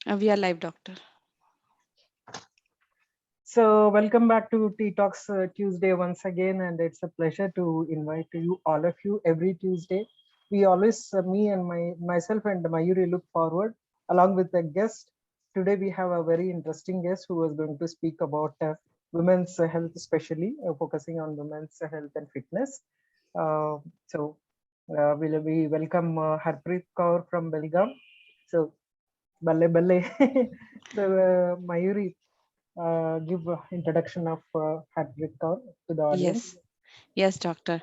We are live, doctor. So welcome back to Tea Talks Tuesday once again, and it's a pleasure to invite you, all of you, every Tuesday. We always, me and myself and Mayuri look forward, along with a guest. Today we have a very interesting guest who is going to speak about women's health, especially focusing on women's health and fitness. So we welcome Harpreet Kaur from Belgaum. So, balle balle. So Mayuri, give introduction of Harpreet Kaur to the audience. Yes, yes, doctor.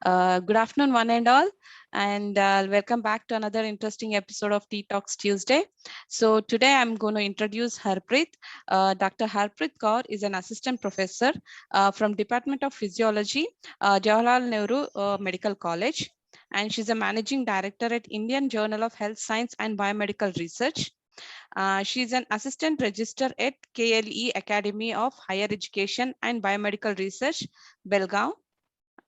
Good afternoon, one and all, and welcome back to another interesting episode of Tea Talks Tuesday. So today I'm going to introduce Harpreet. Dr. Harpreet Kaur is an assistant professor from Department of Physiology, Jawaharlal Nehru Medical College, and she's a managing director at Indian Journal of Health Science and Biomedical Research. She's an assistant registrar at KLE Academy of Higher Education and Biomedical Research, Belgaum.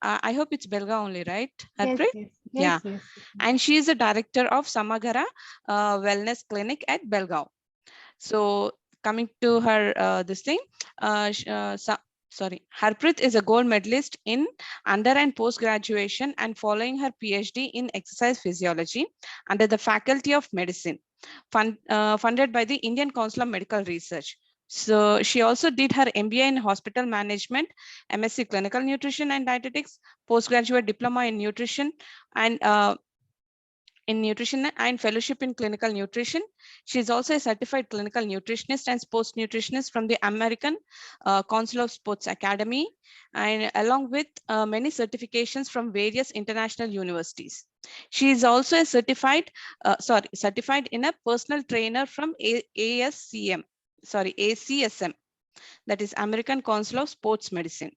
I hope it's Belgaum only, right, Yes, Harpreet? yes, Yeah. yes, yes. And she is a director of Samagara Wellness Clinic at Belgaum. So coming to her, this thing, Harpreet is a gold medalist in under and post graduation and following her PhD in exercise physiology under the Faculty of Medicine, funded by the Indian Council of Medical Research. So she also did her MBA in hospital management, MSc clinical nutrition and dietetics, postgraduate diploma in nutrition and fellowship in clinical nutrition. She is also a certified clinical nutritionist and sports nutritionist from the American Council of Sports Academy, and along with many certifications from various international universities. She is also a certified in a personal trainer from ACSM, that is American Council of Sports Medicine.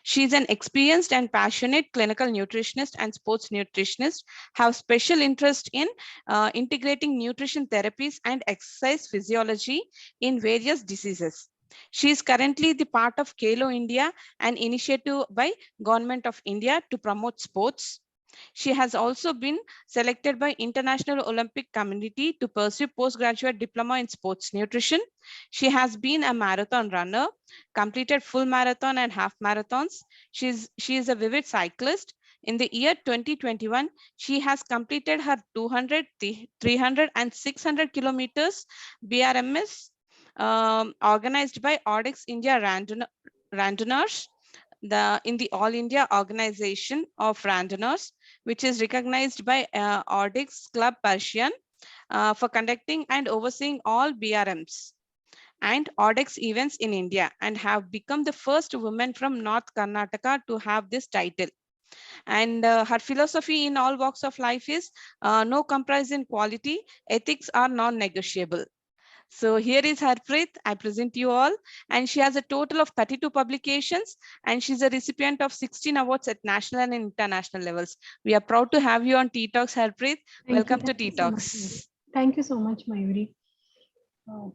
She is an experienced and passionate clinical nutritionist and sports nutritionist, have special interest in integrating nutrition therapies and exercise physiology in various diseases. She is currently the part of Kalo India, an initiative by Government of India to promote sports. She has also been selected by International Olympic Committee to pursue postgraduate diploma in sports nutrition. She has been a marathon runner, completed full marathon and half marathons. She is a vivid cyclist. In the year 2021, she has completed her 200, 300 and 600 kilometers BRMS organized by Audix India Randonneurs in the All India Organization of Randonneurs, which is recognized by Audix Club Persian for conducting and overseeing all BRMs and Audix events in India, and have become the first woman from North Karnataka to have this title. And her philosophy in all walks of life is no compromise in quality, ethics are non-negotiable. So here is Harpreet. I present you all, and she has a total of 32 publications, and she's a recipient of 16 awards at national and international levels. We are proud to have you on Tea Talks, Harpreet. Welcome to Thank Tea you so much, Mayuri. Talks. Thank you so much, Mayuri. Uh,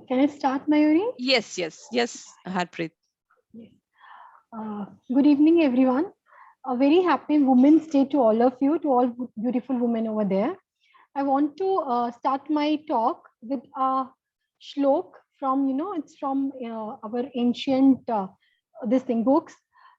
can I start, Mayuri? Yes, Harpreet. Yes. Good evening, everyone. A very happy Women's Day to all of you, to all beautiful women over there. I want to start my talk with a shlok from, it's from our ancient this thing books.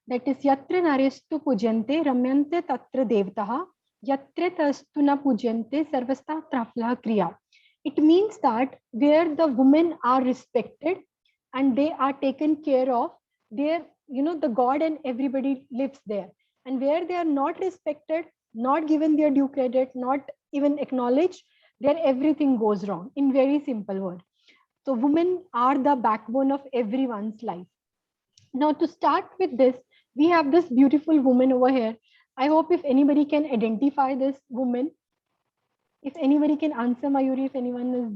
That is Yatra Narestu Pujante Ramyante Tatra Devtaha Yatra Tastu Na Pujante Sarvasta Trafla Kriya. It means that where the women are respected and they are taken care of, there, the God and everybody lives there. And where they are not respected, not given their due credit, not even acknowledged, there everything goes wrong, in very simple word. So women are the backbone of everyone's life. Now to start with this, we have this beautiful woman over here. I hope if anybody can identify this woman, if anybody can answer, Mayuri, if anyone is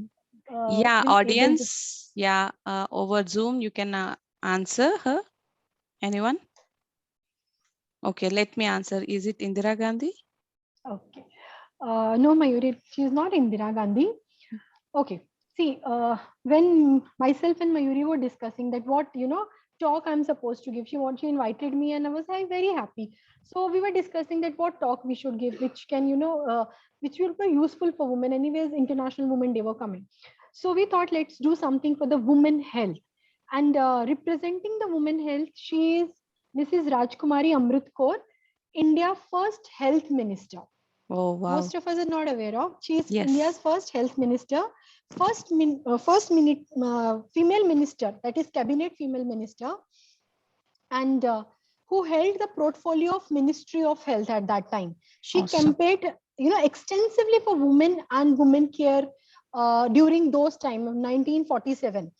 Yeah, able to. audience. Yeah, over Zoom, you can answer her. Anyone? Okay, let me answer. Is it Indira Gandhi? Okay. No, Mayuri, she is not Indira Gandhi. Okay. See, when myself and Mayuri were discussing that what talk I'm supposed to give, she invited me, and I was like very happy. So we were discussing that what talk we should give, which can which will be useful for women. Anyways, International Women Day were coming, so we thought let's do something for the women health. And representing the women health, she is Mrs. Rajkumari Amrit Kaur, India first health minister. Oh, wow. Most of us are not aware of. She is Yes. India's first health minister, female minister, that is cabinet female minister, and who held the portfolio of Ministry of Health at that time. She Awesome. campaigned, extensively for women and women care during those time of 1947.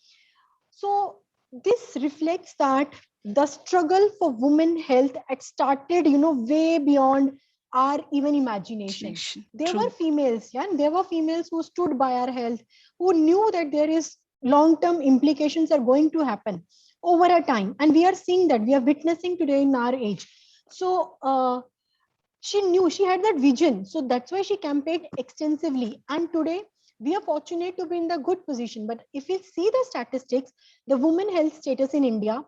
So this reflects that the struggle for women health had started, way beyond our even imagination. There were True. females, yeah, and there were females who stood by our health, who knew that there is long-term implications are going to happen over a time, and we are seeing that, we are witnessing today in our age. So she knew, she had that vision, so that's why she campaigned extensively, and today we are fortunate to be in the good position. But if we see the statistics, the women health status in India,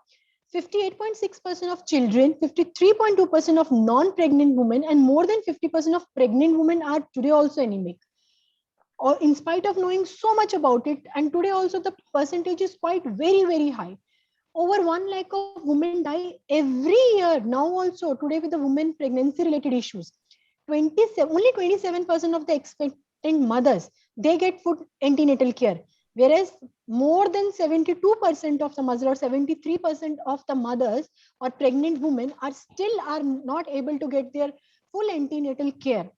58.6% of children, 53.2% of non-pregnant women, and more than 50% of pregnant women are today also anemic, or in spite of knowing so much about it. And today also the percentage is quite very high. Over 1 lakh of women die every year now also today with the women pregnancy related issues. 27, only 27% of the expectant mothers, they get food antenatal care, whereas more than 72% of the mothers, or 73% of the mothers or pregnant women are not able to get their full antenatal care.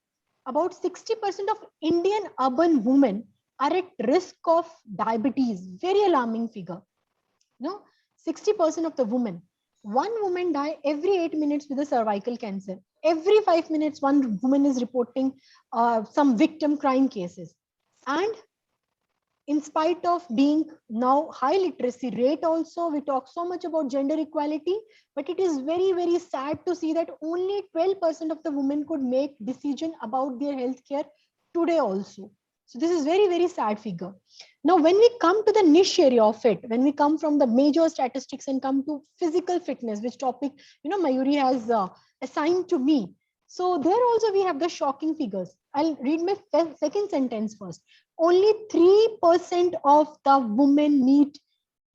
About 60% of Indian urban women are at risk of diabetes, very alarming figure. No, 60% of the women. One woman die every 8 minutes with a cervical cancer. Every 5 minutes, one woman is reporting some victim crime cases. And in spite of being now high literacy rate also, we talk so much about gender equality, but it is very sad to see that only 12% of the women could make decision about their health care today also. So this is very sad figure. Now when we come to the niche area of it, when we come from the major statistics and come to physical fitness, which topic Mayuri has assigned to me, so there also we have the shocking figures. I'll read my second sentence first. Only 3% of the women meet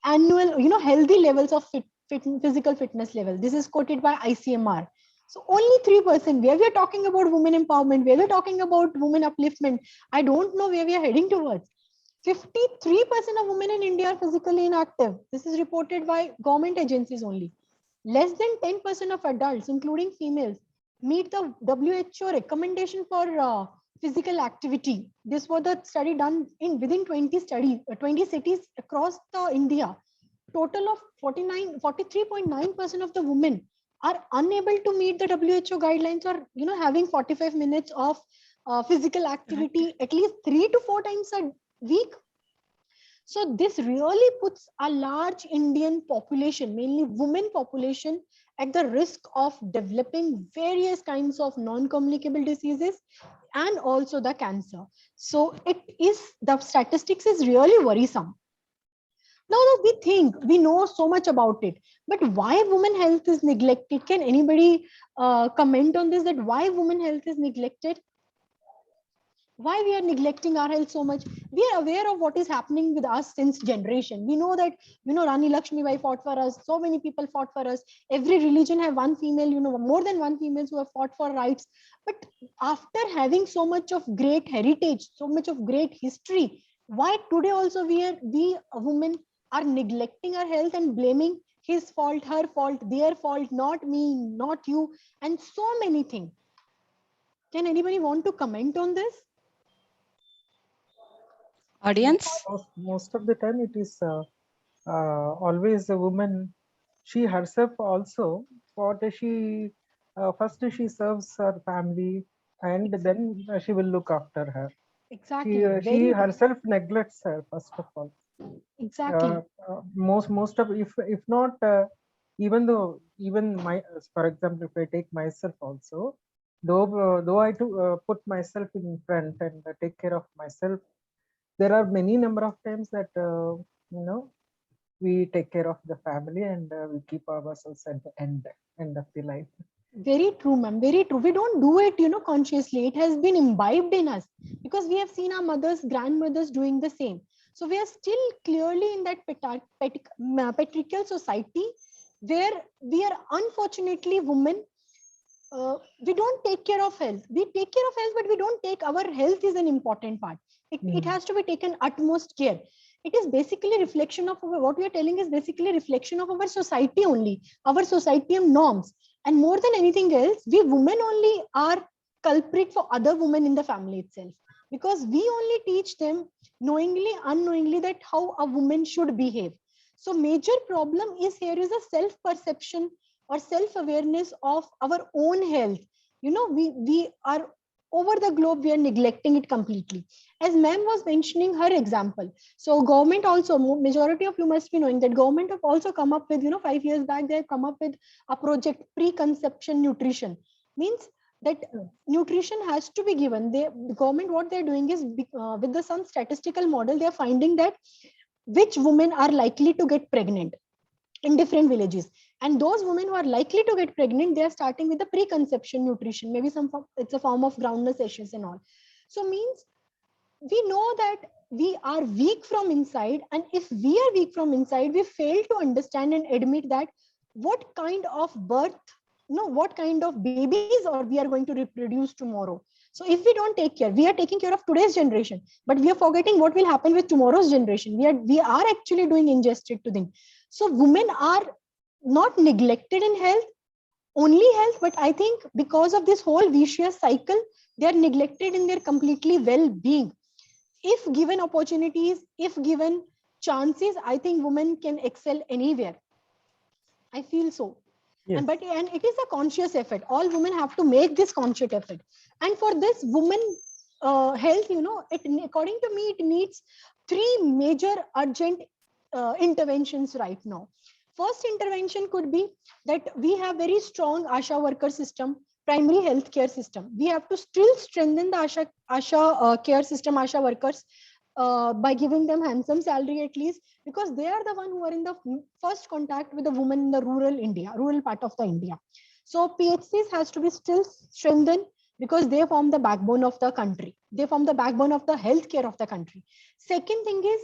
annual, healthy levels of physical fitness level. This is quoted by ICMR. So only 3%, where we are talking about women empowerment, where we are talking about women upliftment, I don't know where we are heading towards. 53% of women in India are physically inactive. This is reported by government agencies only. Less than 10% of adults, including females, meet the WHO recommendation for physical activity. This was the study done in within 20 cities across the India. Total of 43.9% of the women are unable to meet the WHO guidelines, or having 45 minutes of physical activity at least 3 to 4 times a week. So this really puts a large Indian population, mainly women population, at the risk of developing various kinds of non-communicable diseases and also the cancer. So the statistics is really worrisome. Now we think we know so much about it, but why women health is neglected? Can anybody comment on this, that why women health is neglected? Why we are neglecting our health so much? We are aware of what is happening with us since generation. We know that Rani Lakshmibai fought for us, so many people fought for us. Every religion have one female, more than one females who have fought for rights. But after having so much of great heritage, so much of great history, why today also we women are neglecting our health and blaming his fault, her fault, their fault, not me, not you, and so many things? Can anybody want to comment on this? Audience? Most of the time it is always a woman. She herself also, what she first she serves her family, and then she will look after her. Exactly. She herself neglects her first of all. Exactly. Most of, if not, even my, for example, if I take myself also, though I to put myself in front and take care of myself, there are many number of times that we take care of the family and we keep ourselves at the end of the life. Very true, ma'am. Very true. We don't do it, consciously. It has been imbibed in us because we have seen our mothers, grandmothers doing the same. So we are still clearly in that patriarchal society where we are unfortunately women. We don't take care of health. We take care of health, but we don't take our health is an important part. It has to be taken utmost care. It is basically reflection of what we are telling is basically reflection of our society only, our society norms. And more than anything else, we women only are culprit for other women in the family itself, because we only teach them knowingly, unknowingly, that how a woman should behave. So major problem is here is a self-perception or self-awareness of our own health. We are over the globe, we are neglecting it completely. As ma'am was mentioning her example, so government also, majority of you must be knowing that government have also come up with, 5 years back, they have come up with a project, preconception nutrition. Means that nutrition has to be given. The government, what they're doing is, with some statistical model, they're finding that which women are likely to get pregnant in different villages, and those women who are likely to get pregnant, they are starting with the preconception nutrition. Maybe it's a form of groundnut ashes and all. So means we know that we are weak from inside, and if we are weak from inside, we fail to understand and admit that what kind of birth, what kind of babies or we are going to reproduce tomorrow. So if we don't take care, we are taking care of today's generation, but we are forgetting what will happen with tomorrow's generation. We are actually doing injustice to them. So women are not neglected in health, only health, but I think because of this whole vicious cycle, they are neglected in their completely well-being. If given opportunities, if given chances, I think women can excel anywhere. I feel so. Yes. And it is a conscious effort. All women have to make this conscious effort. And for this women health, according to me, it needs three major urgent interventions right now. First intervention could be that we have very strong ASHA worker system, primary health care system. We have to still strengthen the ASHA care system, ASHA workers, by giving them handsome salary at least, because they are the one who are in the first contact with the woman in the rural part of the India. So PHCs has to be still strengthened because they form the backbone of the country. They form the backbone of the healthcare of the country. Second thing is,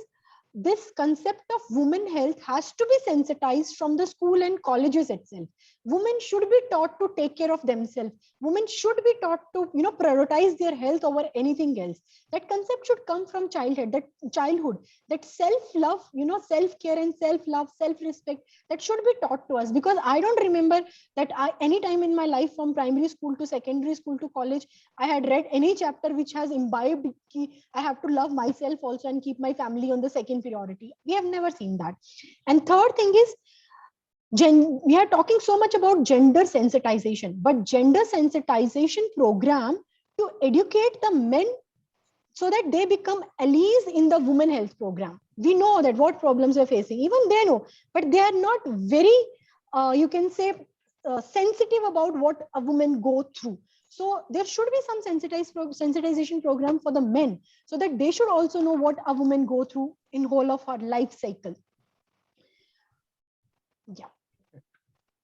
this concept of women health has to be sensitized from the school and colleges itself. Women should be taught to take care of themselves. Women should be taught to prioritize their health over anything else. That concept should come from childhood, that self-love, self-care and self-love, self-respect, that should be taught to us. Because I don't remember that any time in my life, from primary school to secondary school to college, I had read any chapter which has imbibed I have to love myself also and keep my family on the second priority. We have never seen that. And third thing is, we are talking so much about gender sensitization, but gender sensitization program to educate the men so that they become allies in the women health program. We know that what problems they're facing, even they know, but they are not very, you can say, sensitive about what a woman go through. So there should be some sensitization program for the men, so that they should also know what a woman go through in whole of her life cycle. Yeah.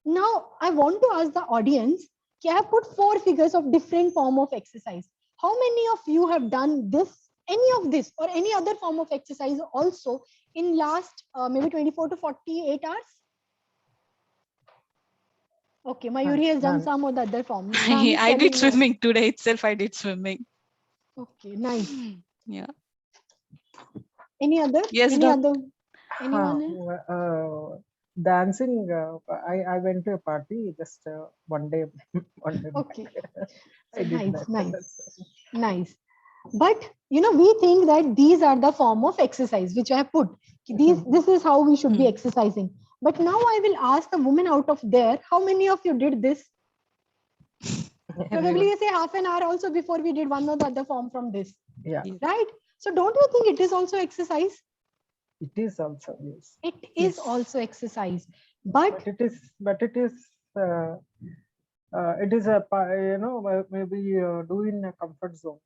Now I want to ask the audience, I have put 4 figures of different form of exercise. How many of you have done this, any of this or any other form of exercise also in last maybe 24 to 48 hours? Okay, Mayuri has done some of the other form. I did swimming today itself. I did swimming. Okay, nice. Yeah. Any other? Yes, anyone else? Dancing. I went to a party just one day. Okay. I did Nice. But we think that these are the form of exercise which I have put. This is how we should be exercising. But now I will ask a woman out of there, how many of you did this? Probably you say half an hour also before we did one or the other form from this. Yeah. Right? So don't you think it is also exercise? It is also, yes. It is also exercise. But it is a maybe do in a comfort zone.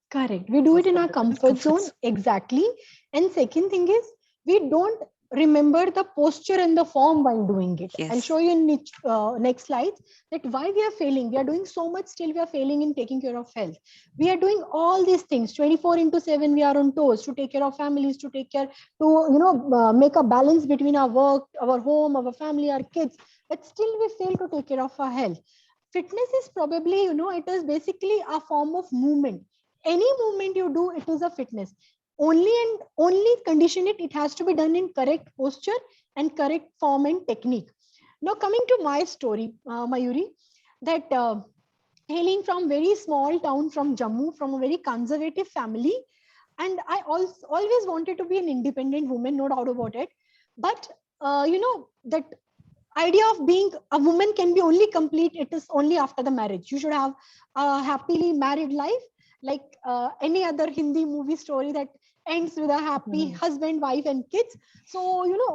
Correct. We do it in our comfort zone. Exactly. And second thing is, we don't remember the posture and the form while doing it. Yes. I'll show you in next slides that why we are failing. We are doing so much, still we are failing in taking care of health. We are doing all these things 24/7. We are on toes to take care of families, to take care, to make a balance between our work, our home, our family, our kids. But still we fail to take care of our health. Fitness is probably, it is basically a form of movement. Any movement you do, it is a fitness. Only and only condition it has to be done in correct posture and correct form and technique. Now coming to my story, Mayuri, that hailing from very small town from Jammu, from a very conservative family, and I always wanted to be an independent woman, no doubt about it. But that idea of being a woman can be only complete, it is only after the marriage. You should have a happily married life, like any other Hindi movie story that ends with a happy husband, wife and kids. So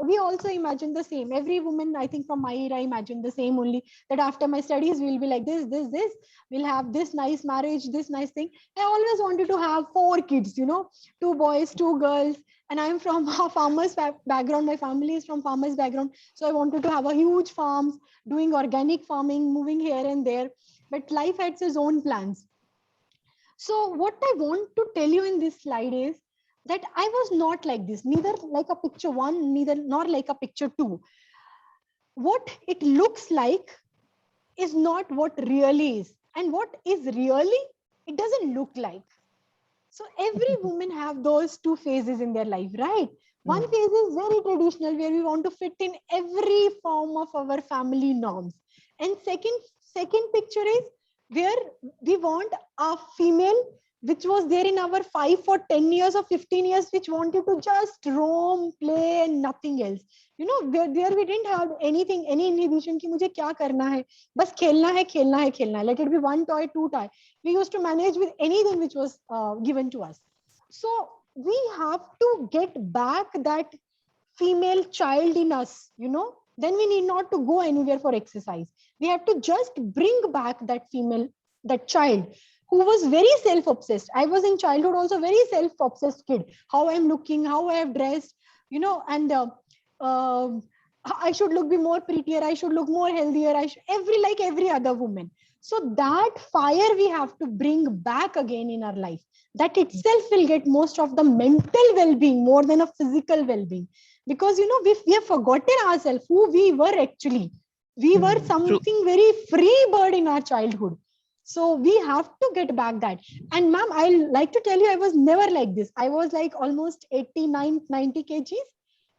we also imagine the same. Every woman, I think from my era, imagine the same only, that after my studies we'll be like this, we'll have this nice marriage, this nice thing. I always wanted to have 4 kids, 2 boys, 2 girls. And I'm from a farmer's background. My family is from farmer's background. So I wanted to have a huge farms, doing organic farming, moving here and there. But life has its own plans. So what I want to tell you in this slide is that I was not like this, neither like a picture 1, neither nor like a picture 2. What it looks like is not what really is. And what is really, it doesn't look like. So every woman have those 2 phases in their life, right? One phase is very traditional, where we want to fit in every form of our family norms. And second picture is where we want a female which was there in our 5 or 10 years or 15 years, which wanted to just roam, play and nothing else. There we didn't have anything, any inhibition ki mujhe kya karna hai, bas khelna hai, khelna hai, khelna hai. Let it be 1 toy, 2 toy. We used to manage with anything which was given to us. So we have to get back that female child in us, then we need not to go anywhere for exercise. We have to just bring back that female, that child who was very self-obsessed. I was in childhood also very self-obsessed kid. How I'm looking, how I have dressed, and I should be more prettier, I should look more healthier, like every other woman. So that fire we have to bring back again in our life. That itself will get most of the mental well-being more than a physical well-being. Because, we have forgotten ourselves, who we were actually. We were something very free bird in our childhood. So we have to get back that. And ma'am, I like to tell you, I was never like this. I was like almost 89, 90 kgs.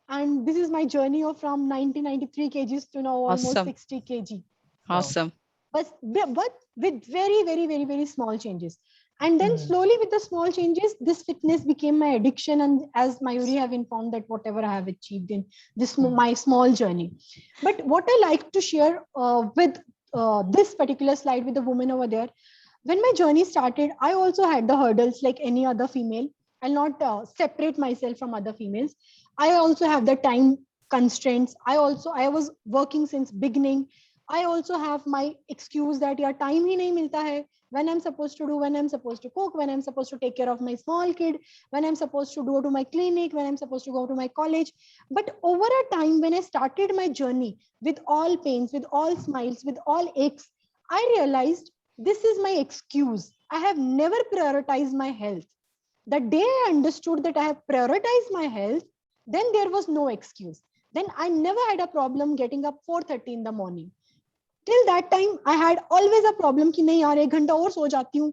And this is my journey of from 93 kgs to now almost 60 kg. Awesome. But with very, very, very, very small changes. And then slowly with the small changes, this fitness became my addiction. And as Mayuri have informed, that whatever I have achieved in this my small journey. But what I like to share with this particular slide with the woman over there, when my journey started, I also had the hurdles like any other female. I'll not separate myself from other females. I also have the time constraints. I was working since beginning. I also have my excuse that yeah, time hi nahi milta hai. When I'm supposed to do, when I'm supposed to cook, when I'm supposed to take care of my small kid, when I'm supposed to go to my clinic, when I'm supposed to go to my college. But over a time, when I started my journey with all pains, with all smiles, with all aches, I realized this is my excuse. I have never prioritized my health. The day I understood that I have prioritized my health, then there was no excuse. Then I never had a problem getting up 4:30 in the morning. Till that time, I had always a problem कि नहीं यार 1 घंटा और सो जाती हूँ,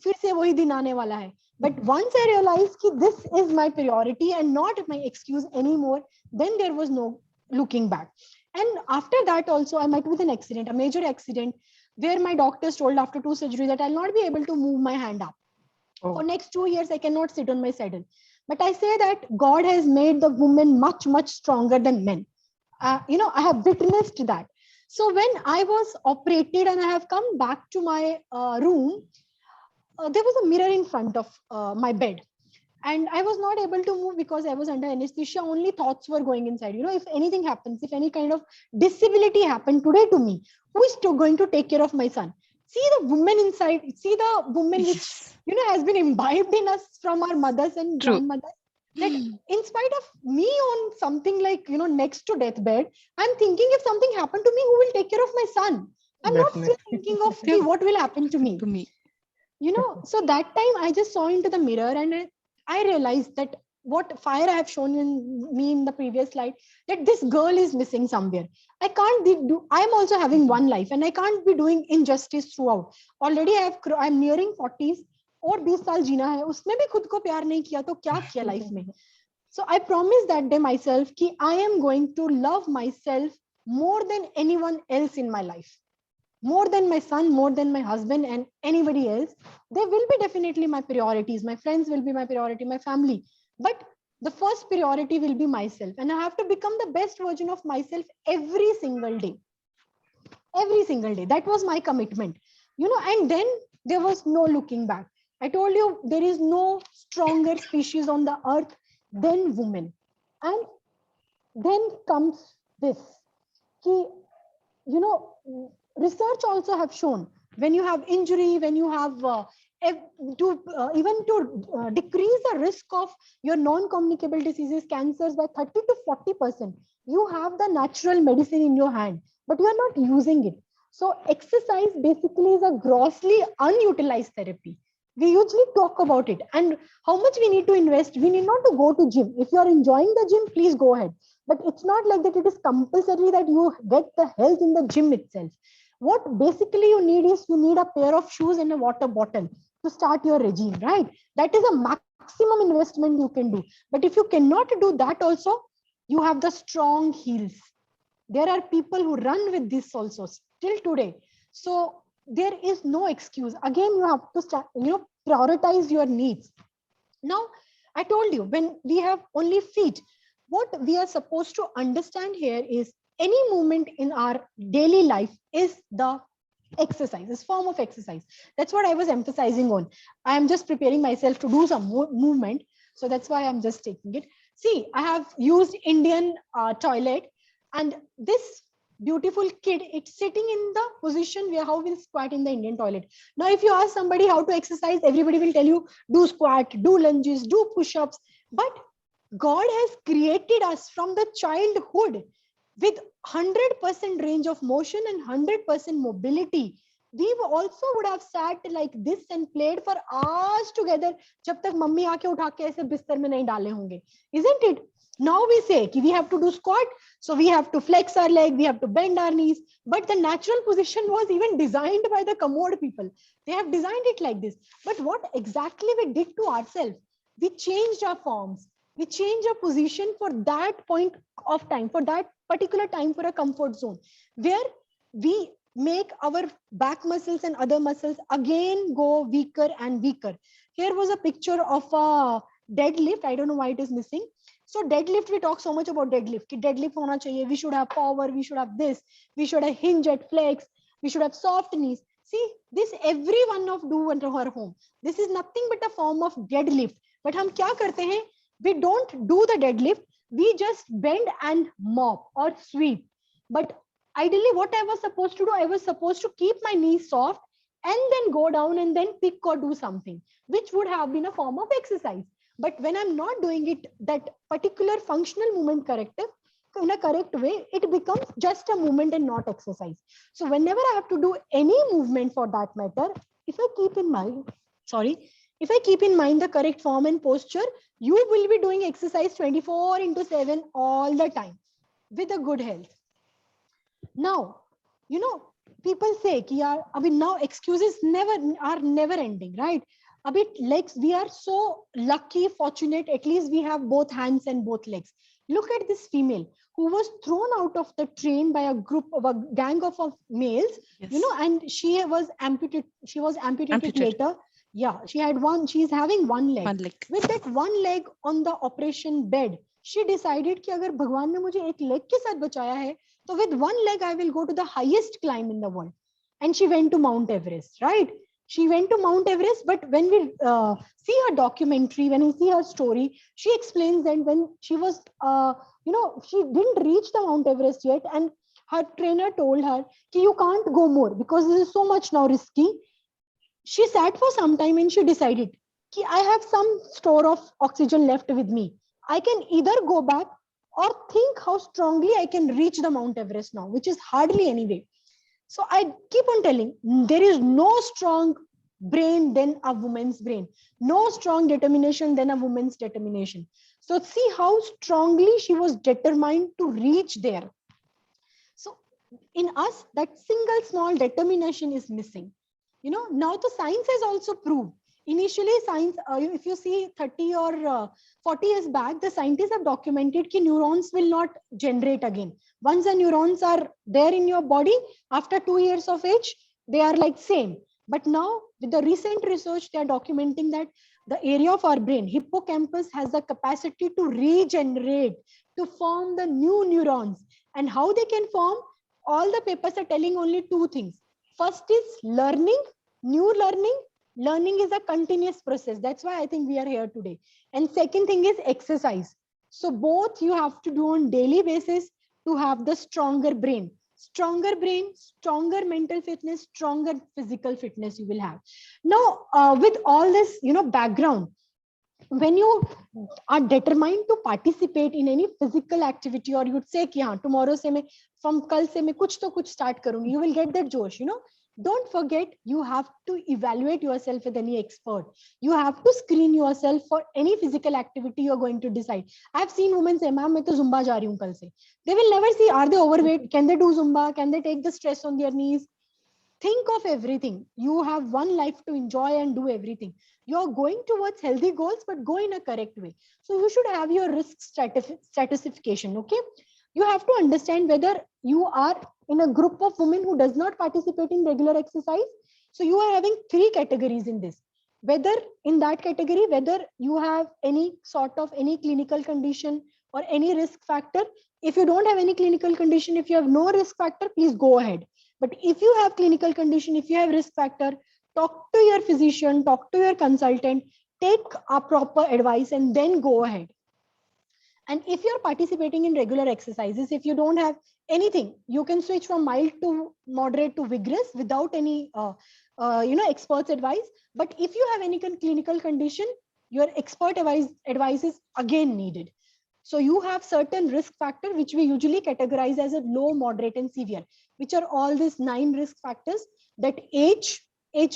फिर से वही दिन आने वाला है. But once I realized कि this is my priority and not my excuse anymore, then there was no looking back. And after that also, I met with an accident, a major accident, where my doctors told after 2 surgeries that I'll not be able to move my hand up. For next 2 years, I cannot sit on my saddle. But I say that God has made the woman much, much stronger than men. I have witnessed that. So when I was operated and I have come back to my room, there was a mirror in front of my bed. And I was not able to move because I was under anesthesia. Only thoughts were going inside. If anything happens, if any kind of disability happened today to me, who is going to take care of my son? see the woman inside, see the woman which, Yes. has been imbibed in us from our mothers and True. grandmothers. That in spite of me on something like, next to deathbed, I'm thinking if something happened to me, who will take care of my son? I'm not still Definitely. thinking of what will happen to me. To me. So that time I just saw into the mirror and I realized that what fire I have shown in me in the previous slide, that this girl is missing somewhere. I can't I'm also having one life and I can't be doing injustice throughout. Already I'm nearing 40s और 20 साल जीना है, उसमें भी खुद को प्यार नहीं किया तो क्या किया लाइफ में. So I promised that day myself कि I am going to love myself more than anyone else in my life. More than my son, more than my husband and anybody else. They will be definitely my priorities. My friends will be my priority, my family. But the first priority will be myself. And I have to become the best version of myself every single day. Every single day. That was my commitment. And then there was no looking back. I told you there is no stronger species on the earth than women. And then comes this. Research also have shown when you have injury, when you have even to decrease the risk of your non-communicable diseases, cancers by 30 to 40%, you have the natural medicine in your hand, but you are not using it. So exercise basically is a grossly unutilized therapy. We usually talk about it and how much we need to invest. We need not to go to gym. If you are enjoying the gym, please go ahead. But it's not like that it is compulsory that you get the health in the gym itself. What basically you need is you need a pair of shoes and a water bottle to start your regime, right? That is a maximum investment you can do. But if you cannot do that also, you have the strong heels. There are people who run with this also still today. So there is no excuse. Again, you have to start, prioritize your needs. Now, I told you when we have only feet, what we are supposed to understand here is any movement in our daily life is the exercise, is form of exercise. That's what I was emphasizing on. I am just preparing myself to do some movement. So that's why I'm just taking it. See, I have used Indian toilet and this beautiful kid, it's sitting in the position where how we'll squat in the Indian toilet. Now, if you ask somebody how to exercise, everybody will tell you, do squat, do lunges, do push-ups. But God has created us from the childhood with 100% range of motion and 100% mobility. We also would have sat like this and played for hours together जब तक mummy आके उठा के ऐसे बिस्तर में नहीं डाले होंगे. Isn't it? Now we say we have to do squat, so we have to flex our leg, we have to bend our knees. But the natural position was even designed by the commode people. They have designed it like this. But what exactly we did to ourselves? We changed our forms. We changed our position for that point of time, for that particular time, for a comfort zone, where we make our back muscles and other muscles again go weaker and weaker. Here was a picture of a deadlift. I don't know why it is missing. So deadlift, we talk so much about deadlift. Ki deadlift hona chahiye. We should have power. We should have this. We should have hinge at flex. We should have soft knees. See, this every one of do at our home. This is nothing but a form of deadlift. But हम क्या करते हैं? We don't do the deadlift. We just bend and mop or sweep. But ideally, what I was supposed to do, I was supposed to keep my knees soft and then go down and then pick or do something, which would have been a form of exercise. But when I'm not doing it, that particular functional movement corrective, in a correct way, it becomes just a movement and not exercise. So whenever I have to do any movement for that matter, if I keep in mind, if I keep in mind the correct form and posture, you will be doing exercise 24/7 all the time with a good health. Now, people say, now excuses are never ending, right? We are so lucky, fortunate, at least we have both hands and both legs. Look at this female who was thrown out of the train by a gang of males, Yes. and she was amputated later. Yeah, she's having one leg. One leg. With that one leg on the operation bed, she decided कि अगर भगवान ने मुझे एक leg के साथ बचाया है, so with one leg I will go to the highest climb in the world. And she went to Mount Everest, right? She went to Mount Everest, but when we see her documentary, when we see her story, she explains that when she was, she didn't reach the Mount Everest yet, and Her trainer told her, you can't go more because this is so much now risky. She sat for some time and she decided, I have some store of oxygen left with me. I can either go back or think how strongly I can reach the Mount Everest now, which is hardly anyway. So I keep on telling, there is no strong brain than a woman's brain, no strong determination than a woman's determination. So see how strongly she was determined to reach there. So in us, that single small determination is missing. Now the science has also proved. Initially, science, if you see 30 or 40 years back, the scientists have documented that neurons will not generate again. Once the neurons are there in your body, after 2 years of age, they are like same. But now, with the recent research, they are documenting that the area of our brain, hippocampus, has the capacity to regenerate, to form the new neurons. And how they can form? All the papers are telling only two things. First is learning, new learning. Learning is a continuous process. That's why I think we are here today. And second thing is exercise. So both you have to do on daily basis to have the stronger brain. Stronger brain, stronger mental fitness, stronger physical fitness you will have. Now, with all this, background, when you are determined to participate in any physical activity, or you'd say कि हाँ tomorrow से मैं from कल से मैं कुछ तो कुछ start करूँगी, you will get that josh. Don't forget, you have to evaluate yourself with any expert. You have to screen yourself for any physical activity you're going to decide. I've seen women say, ma'am, मैं तो Zumba जा रही हूँ कल से. They will never see, are they overweight? Can they do Zumba? Can they take the stress on their knees? Think of everything. You have one life to enjoy and do everything. You're going towards healthy goals, but go in a correct way. So you should have your risk stratification. Okay. You have to understand whether you are in a group of women who does not participate in regular exercise. So you are having three categories in this. Whether in that category, whether you have any sort of any clinical condition or any risk factor. If you don't have any clinical condition, if you have no risk factor, please go ahead. But if you have clinical condition, if you have risk factor, talk to your physician, talk to your consultant, take a proper advice and then go ahead. And if you're participating in regular exercises, if you don't have anything, you can switch from mild to moderate to vigorous without any expert's advice. But if you have any clinical condition, your expert advice is again needed. So you have certain risk factor, which we usually categorize as a low, moderate, and severe, which are all these 9 risk factors. That age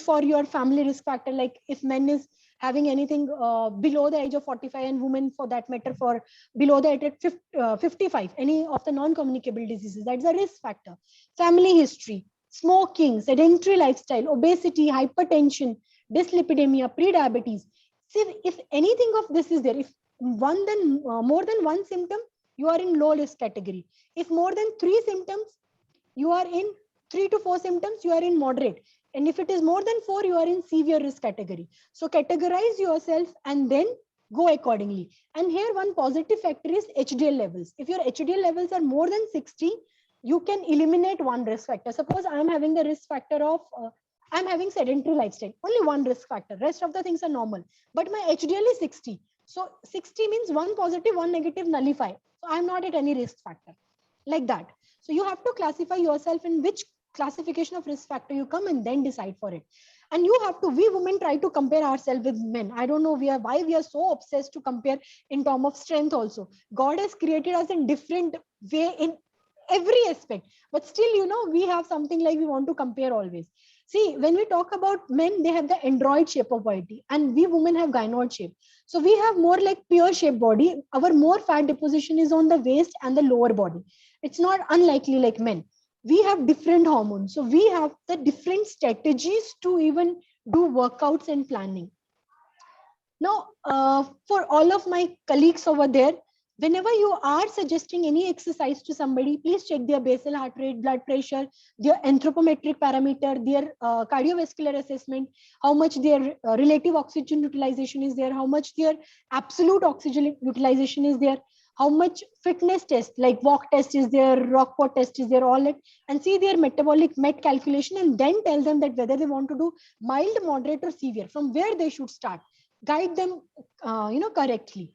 for your family risk factor, like if men is having anything below the age of 45 and women for that matter for below the age of 55, any of the non-communicable diseases, that's a risk factor. Family history, smoking, sedentary lifestyle, obesity, hypertension, dyslipidemia, pre-diabetes. See, if anything of this is there, if more than one symptom, you are in low risk category. If more than 3 symptoms, you are in 3 to 4 symptoms, you are in moderate. And if it is more than 4, you are in severe risk category. So categorize yourself and then go accordingly. And here one positive factor is HDL levels. If your HDL levels are more than 60, you can eliminate one risk factor. Suppose I am having the risk factor of I'm having sedentary lifestyle, only one risk factor, rest of the things are normal, but my HDL is 60. So 60 means 1 positive, 1 negative nullify. So I'm not at any risk factor, like that. So you have to classify yourself in which classification of risk factor you come and then decide for it. And you have to, we women try to compare ourselves with men. I don't know why we are so obsessed to compare in terms of strength also. God has created us in different way in every aspect, but still, we have something like we want to compare always. See, when we talk about men, they have the android shape of body, and we women have gynoid shape. So we have more like pear shaped body. Our more fat deposition is on the waist and the lower body. It's not unlikely like men. We have different hormones. So we have the different strategies to even do workouts and planning. Now, for all of my colleagues over there, whenever you are suggesting any exercise to somebody, please check their basal heart rate, blood pressure, their anthropometric parameter, their cardiovascular assessment, how much their relative oxygen utilization is there, how much their absolute oxygen utilization is there, how much fitness test like walk test is there, Rockport test is there, all that, and see their metabolic met calculation, and then tell them that whether they want to do mild, moderate, or severe, from where they should start. Guide them correctly.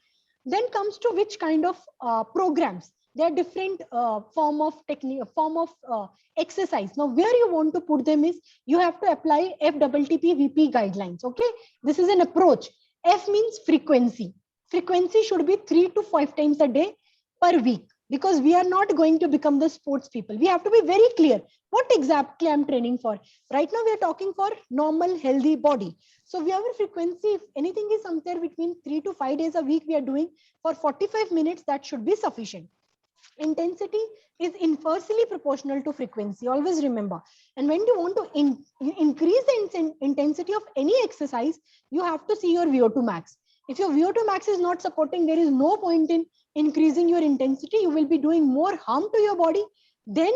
Then comes to which kind of programs. There are different form of technique, form of exercise. Now, where you want to put them is you have to apply FTTP guidelines. Okay, this is an approach. F means frequency. Frequency should be 3 to 5 times a day per week, because we are not going to become the sports people. We have to be very clear what exactly I'm training for. Right now, we are talking for normal, healthy body. So we have a frequency. If anything is somewhere between 3 to 5 days a week, we are doing for 45 minutes, that should be sufficient. Intensity is inversely proportional to frequency. Always remember. And when you want to increase the intensity of any exercise, you have to see your VO2 max. If your VO2 max is not supporting, there is no point in increasing your intensity. You will be doing more harm to your body than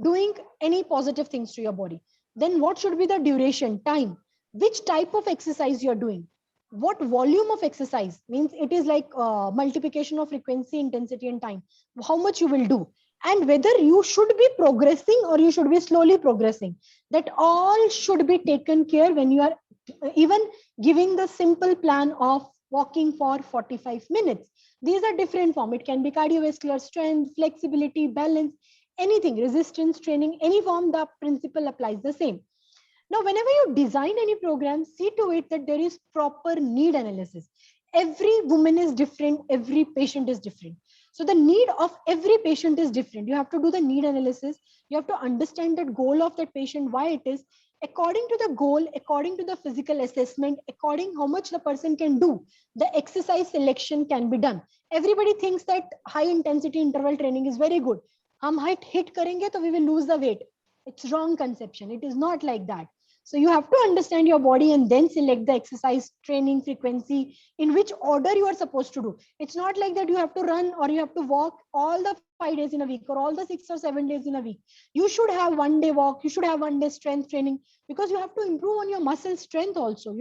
doing any positive things to your body. Then what should be the duration, time? Which type of exercise you are doing? What volume of exercise? Means it is like multiplication of frequency, intensity, and time. How much you will do, and whether you should be progressing or you should be slowly progressing. That all should be taken care when you are even giving the simple plan of walking for 45 minutes. These are different form. It can be cardiovascular, strength, flexibility, balance, anything, resistance training, any form. The principle applies the same. Now, whenever you design any program, see to it that there is proper need analysis. Every woman is different, every patient is different. So the need of every patient is different. You have to do the need analysis. You have to understand the goal of that patient, why it is. According to the goal, according to the physical assessment, according how much the person can do, the exercise selection can be done. Everybody thinks that high intensity interval training is very good. Hum height hit karenge, so we will lose the weight. It's wrong conception. It is not like that. So you have to understand your body and then select the exercise training frequency, in which order you are supposed to do. It's not like that you have to run or you have to walk all the 5 days in a week or all the 6 or 7 days in a week. You should have 1 day walk. You should have 1 day strength training, because you have to improve on your muscle strength also.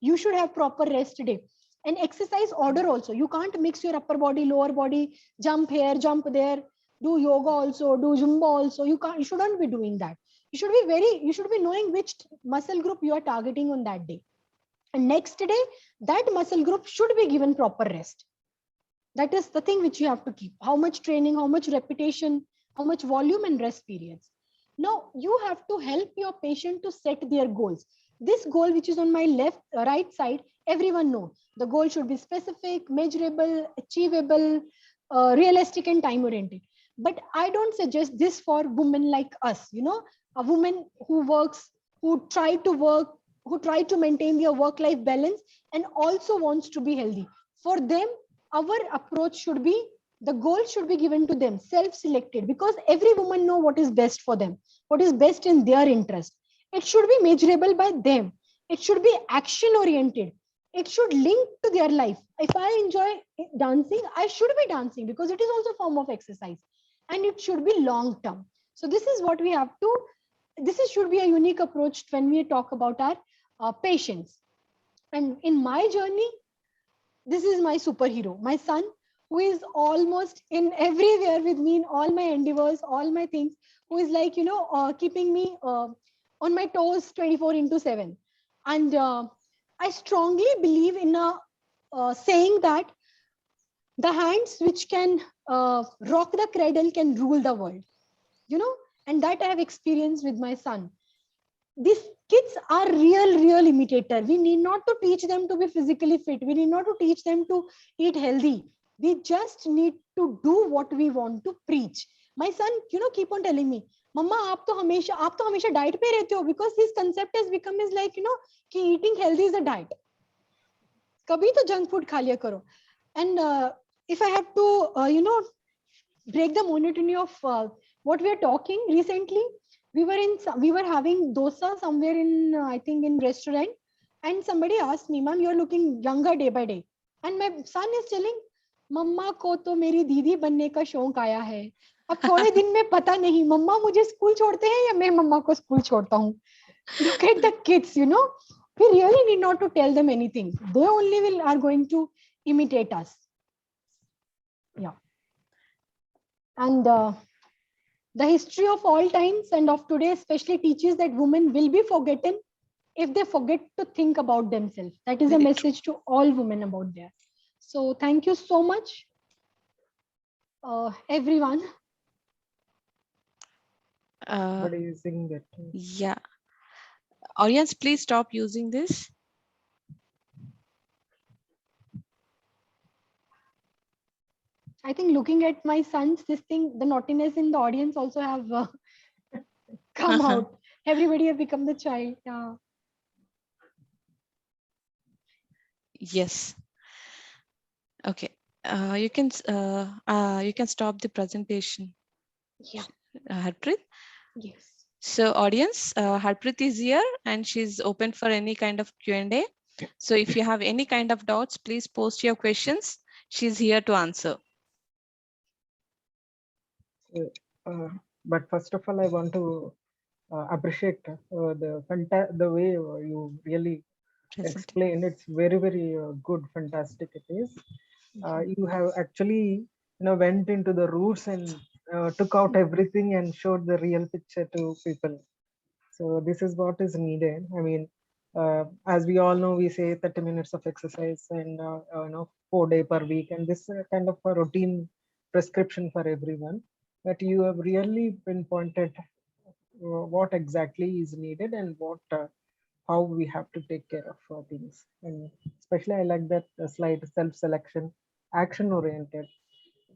You should have proper rest day. And exercise order also. You can't mix your upper body, lower body, jump here, jump there, do yoga also, do Zumba also. You shouldn't be doing that. You should be knowing which muscle group you are targeting on that day. And next day, that muscle group should be given proper rest. That is the thing which you have to keep. How much training, how much repetition, how much volume and rest periods. Now, you have to help your patient to set their goals. This goal, which is on my right side, everyone knows. The goal should be specific, measurable, achievable, realistic, and time oriented. But I don't suggest this for women like us. A woman who works, who try to maintain their work-life balance and also wants to be healthy. For them, our approach should be, the goal should be given to them, self-selected, because every woman knows what is best for them, what is best in their interest. It should be measurable by them. It should be action-oriented. It should link to their life. If I enjoy dancing, I should be dancing, because it is also a form of exercise. And it should be long-term. So this is what we have to, should be a unique approach when we talk about our patients. And in my journey, this is my superhero, my son, who is almost in everywhere with me in all my endeavors, all my things, who is like, keeping me on my toes 24/7. And I strongly believe in a saying that the hands which can rock the cradle can rule the world, and that I have experienced with my son. These kids are real imitator. We need not to teach them to be physically fit. We need not to teach them to eat healthy. We just need to do what we want to preach. My son, keep on telling me, Mama, आप तो हमेशा diet पे रहते हो, because his concept has become is like, कि eating healthy is a diet. कभी तो junk food खा लिया करो. And if I have to, break the monotony of what we are talking recently, we were having dosa somewhere in I think in restaurant, and somebody asked me, "Ma'am, you are looking younger day by day." And my son is telling, "मम्मा को तो मेरी दीदी बनने का शौक आया है. अब थोड़े दिन में पता नहीं मम्मा मुझे स्कूल छोड़ते हैं या मैं मम्मा को स्कूल छोड़ता हूँ." Look at the kids, we really need not to tell them anything. They only are going to imitate us. Yeah. And the history of all times and of today especially teaches that women will be forgotten if they forget to think about themselves. That is a message to all women about there. So thank you so much. Everyone. Uh, But using that. yeah. Audience, please stop using this. I think looking at my son's this thing, the naughtiness in the audience also have come out. Everybody have become the child. Yeah. Yes. Okay. You can stop the presentation. Yeah. Harpreet. Yes. So audience, Harpreet is here and she's open for any kind of Q&A. So if you have any kind of doubts, please post your questions. She's here to answer. But first of all, I want to appreciate the way you really Present. explain. It's very good, fantastic. It is. You have actually went into the roots and took out everything and showed the real picture to people. So this is what is needed. I mean, as we all know, we say 30 minutes of exercise and 4 day per week, and this kind of a routine prescription for everyone. But you have really pinpointed what exactly is needed and what how we have to take care of things. And especially, I like that slide: self-selection, action-oriented.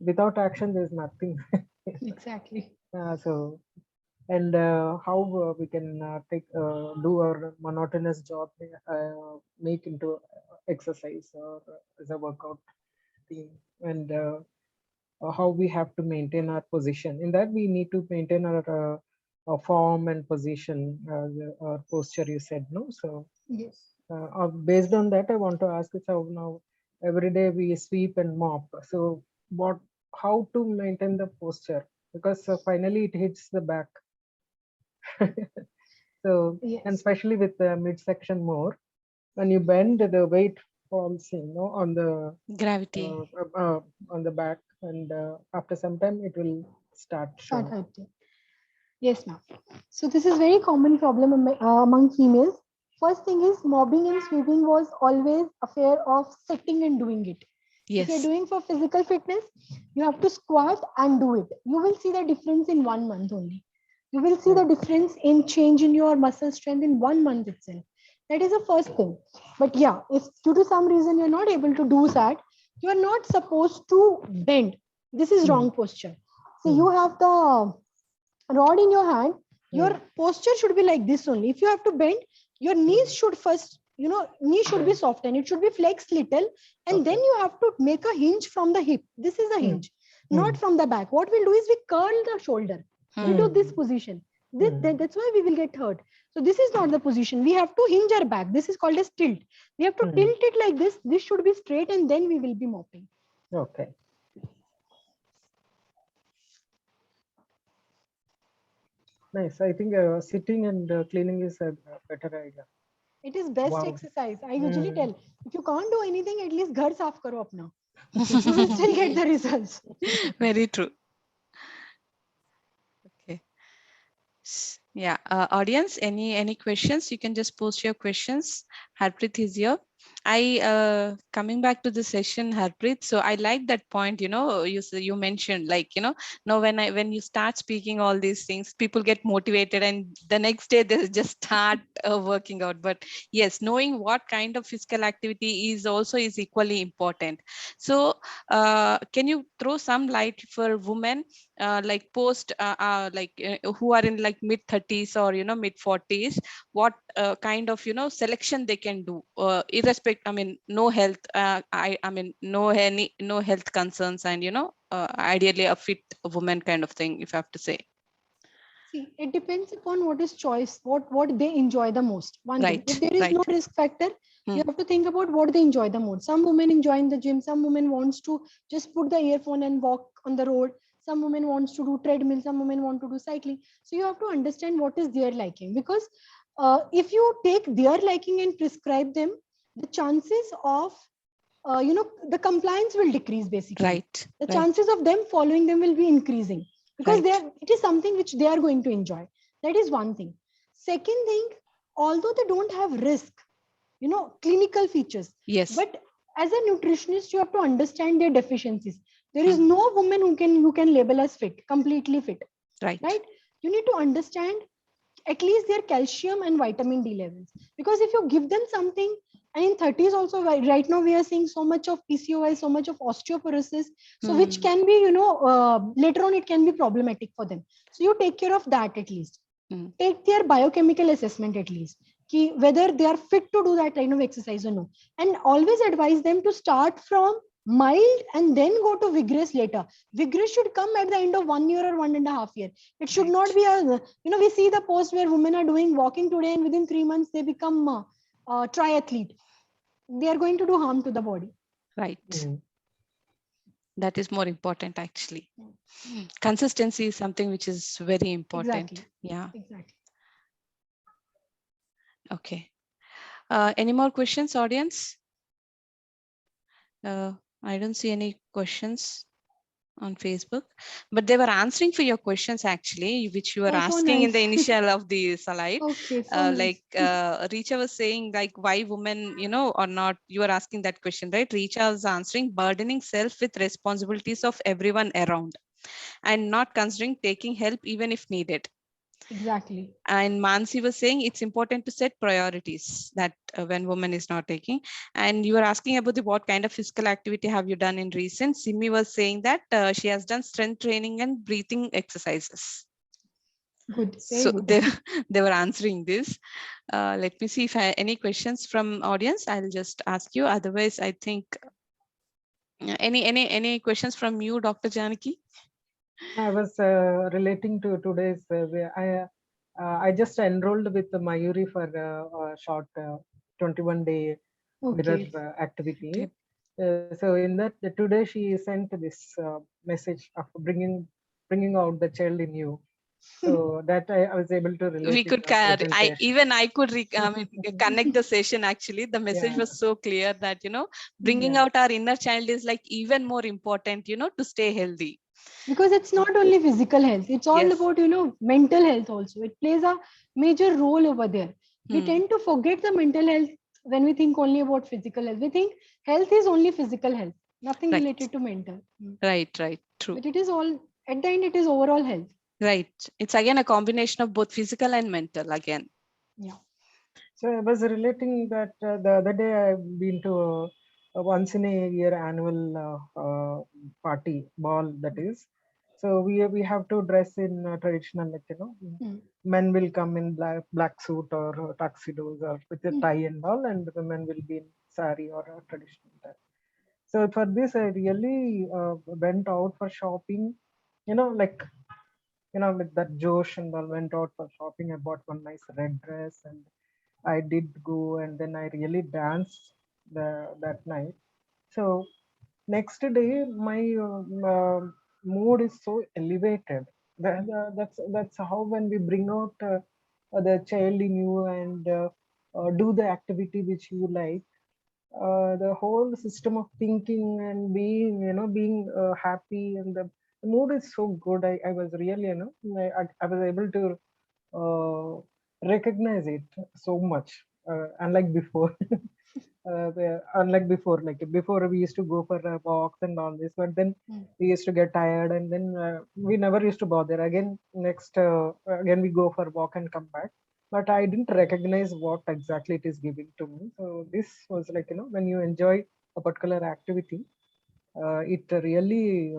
Without action, there's nothing. Exactly. So and how we can do our monotonous job make into exercise or as a workout thing, and how we have to maintain our position. In that, we need to maintain our form and position, our posture, you said, no? So Yes. based on that, I want to ask you, so now every day we sweep and mop. So what, how to maintain the posture? Because finally it hits the back. So, and Yes. especially with the midsection more, when you bend, the weight falls, on the Gravity. on the back, and after some time it will start Start showing. hurting. Yes, ma'am. So this is very common problem among females. First thing is mobbing and sweeping was always affair of sitting and doing it. If you're Yes. doing for physical fitness, you have to squat and do it. You will see the difference in 1 month only. You will see the Mm, difference in change in your muscle strength in 1 month itself. That is the first thing. But yeah, if due to some reason you're not able to do that, you are not supposed to bend. This is mm, wrong posture. So you mm, have the rod in your hand, your mm. posture should be like this only. If you have to bend, your knees Mm, should first, knee should be bend. soft and it should be flexed little, and then Okay. you have to make a hinge from the hip. This is a Mm, hinge, not mm, from the back. What we'll do is we curl the shoulder Hmm. into this mm, position. mm. That's why we will get hurt. So this is not the position. We have to hinge our back. This is called as tilt. We have to Mm. tilt it like this. This should be straight, and then we will be mopping. Okay. Nice. I think sitting and cleaning is a better idea. It is best Wow. exercise. I usually Mm. tell, if you can't do anything, at least ghar saaf karo apna. You will still get the results. Very true. Okay. Yeah, audience, any questions? You can just post your questions. Harpreet is here. I coming back to the session, Harpreet. So I like that point. You mentioned, like, now when you start speaking all these things, people get motivated, and the next day they just start working out. But yes, knowing what kind of physical activity is equally important. So can you throw some light for women? Like post who are in like mid 30s or mid 40s, what kind of selection they can do, irrespective, I mean, no health, I mean, no health concerns, and ideally a fit woman kind of thing, if I have to say. See, it depends upon what is choice, what they enjoy the most. One thing, if Right, there is no right. risk factor, Hmm. you have to think about what they enjoy the most. Some women enjoy in the gym. Some women wants to just put the earphone and walk on the road. Some women wants to do treadmill. Some women want to do cycling. So you have to understand what is their liking, because if you take their liking and prescribe them, the chances of the compliance will decrease. Basically, Right, the right, chances of them following them will be increasing, because right. it is something which they are going to enjoy. That is one thing. Second thing, although they don't have risk, clinical features, Yes. but as a nutritionist, you have to understand their deficiencies. There is no woman who can label as fit, completely fit, Right. right? You need to understand at least their calcium and vitamin D levels, because if you give them something, and in 30s also, right now we are seeing so much of PCOS, so much of osteoporosis, so which can be, later on it can be problematic for them. So you take care of that at least. Take their biochemical assessment at least, whether they are fit to do that kind of exercise or no. And always advise them to start from mild and then go to vigorous later. Vigorous should come at the end of 1 year or 1.5 years. It should not be a, we see the post where women are doing walking today and within 3 months they become triathlete. They are going to do harm to the body. Right. That is more important actually. Consistency is something which is very important. Exactly. Yeah. Exactly. Okay. Any more questions, audience? I don't see any questions on Facebook, but they were answering for your questions actually, which you were asking in the initial of the slide. Okay, like Richa was saying, like why women, or not, you were asking that question, right? Richa was answering, burdening self with responsibilities of everyone around and not considering taking help even if needed. Exactly. And Mansi was saying it's important to set priorities that when woman is not taking. And you were asking about what kind of physical activity have you done in recent. Simi was saying that she has done strength training and breathing exercises. Good. Very So good. they were answering this. Let me see if I any questions from audience. I'll just ask you. Otherwise, I think any questions from you, Dr. Janaki? I was relating to today's. I just enrolled with Mayuri for a short 21-day mirror activity. So in that today she sent this message of bringing out the child in you. So that I was able to relate. We could carry. I could connect the session. Actually, the message was so clear that bringing out our inner child is like even more important. To stay healthy. Because it's not only physical health, it's all about mental health also. It plays a major role over there. We tend to forget the mental health when we think only about physical health. We think health is only physical health, nothing related to mental. Right, true. But it is all, at the end, it is overall health. Right. It's again a combination of both physical and mental again. Yeah. So I was relating that the other day I've been to a once in a year annual party ball, that is. So we have to dress in traditional, like men will come in black suit or tuxedos or with a tie and all, and the men will be in sari or a traditional tie. So for this I really went out for shopping, like with that Josh and all, went out for shopping. I bought one nice red dress and I did go, and then I really danced that night. So next day, my mood is so elevated. That's how when we bring out the child in you and do the activity which you like, the whole system of thinking and being happy, and the mood is so good. I was really, I was able to recognize it so much, unlike before. Unlike before, like before we used to go for walks and all this, but then we used to get tired, and then we never used to bother again. Next again we go for walk and come back, but I didn't recognize what exactly it is giving to me. So this was like, when you enjoy a particular activity, it really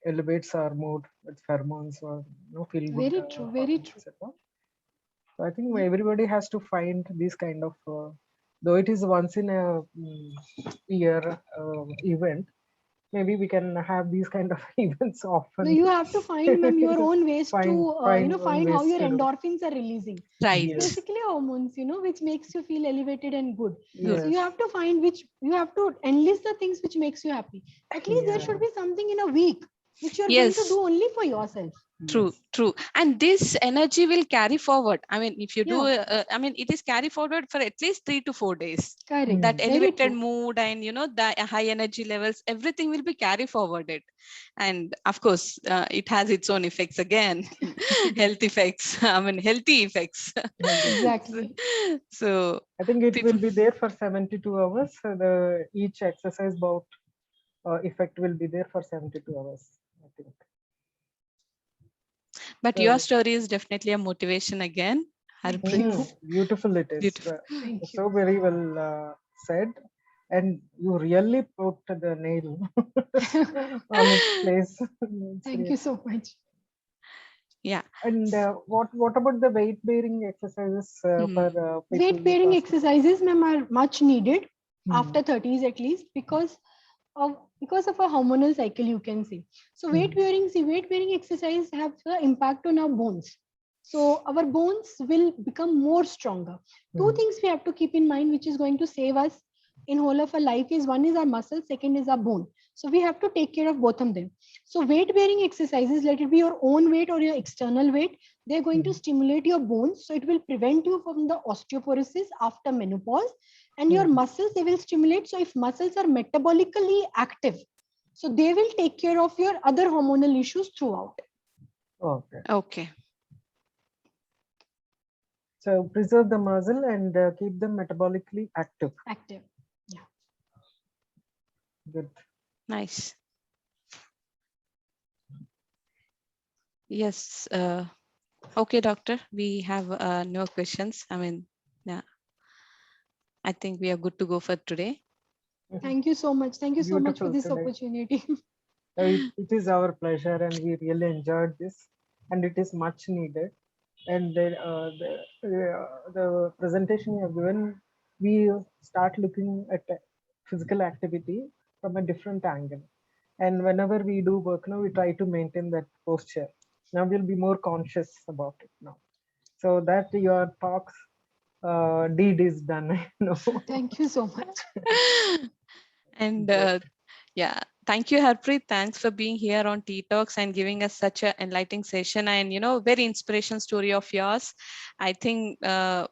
elevates our mood with pheromones or feel good. Very true. Very true. So I think everybody has to find this kind of, though it is once in a year event, maybe we can have these kind of events often. No, you have to find, ma'am, your own ways to find how your endorphins are releasing. Right. It's basically hormones, which makes you feel elevated and good. Yes. So you have to find which, you have to enlist the things which makes you happy. At least there should be something in a week which you're going to do only for yourself. True, Yes. true. And this energy will carry forward. I mean, if you do, Yeah, I mean, it is carry forward for at least 3 to 4 days. correct. That Mm. Very elevated true. mood and, the high energy levels, everything will be carry forwarded. And of course, it has its own effects again, health effects, I mean, healthy effects. Healthy effects. Exactly. So, I think it people, will be there for 72 hours. The each exercise bout effect will be there for 72 hours, I think. but your So, story is definitely a motivation again, Thank Harpreet. you. beautiful it is. Beautiful. Thank you. So very well said. And you really put the nail on its place. It's Thank real. you so much. Yeah. And what about the weight bearing exercises for Hmm. people Weight with bearing osteoporosis? exercises, ma'am, are much needed Hmm. after 30s at least because of a hormonal cycle, you can say. So Hmm. weight bearing exercise have the impact on our bones. So our bones will become more stronger. Two Hmm. things we have to keep in mind, which is going to save us in whole of our life, is one is our muscle, second is our bone. So we have to take care of both of them. So weight bearing exercises, let it be your own weight or your external weight, they're going to Hmm. stimulate your bones. So it will prevent you from the osteoporosis after menopause, and your Hmm. muscles they will stimulate. So if muscles are metabolically active, so they will take care of your other hormonal issues throughout. Okay. Okay. So preserve the muscle and keep them metabolically active. Active. Yeah. Good. Nice. Yes. Okay, doctor. We have no questions. I mean, yeah, I think we are good to go for today. Thank you so much. Thank you so much for Beautiful this today. opportunity. It is our pleasure, and we really enjoyed this, and it is much needed. And then the presentation you have given, we start looking at physical activity from a different angle. And whenever we do work now, we try to maintain that posture. Now we'll be more conscious about it now. So that your talks deed is done. Thank you so much. And Great. yeah, thank you, Harpreet. Thanks for being here on Tea Talks and giving us such an enlightening session and, very inspirational story of yours. I think our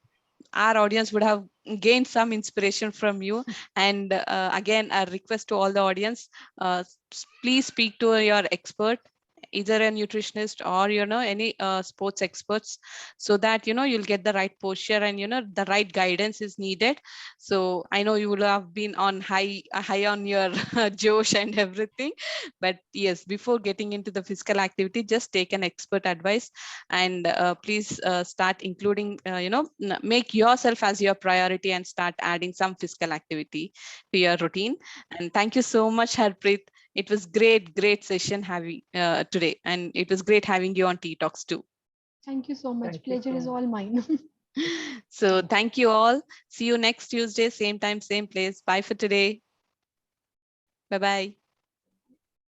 audience would have gained some inspiration from you. And again, a request to all the audience, please speak to your expert, either a nutritionist or any sports experts, so that you'll get the right posture and the right guidance is needed. So I know you will have been on high on your josh and everything, but yes, before getting into the physical activity, just take an expert advice. And please start including make yourself as your priority and start adding some physical activity to your routine. And thank you so much, Harpreet. It was great session having today, and it was great having you on Tea Talks too. Thank you so much. Thank you Pleasure so is much. all mine. So Thank you. thank you all. See you next Tuesday, same time, same place. Bye for today. Bye bye.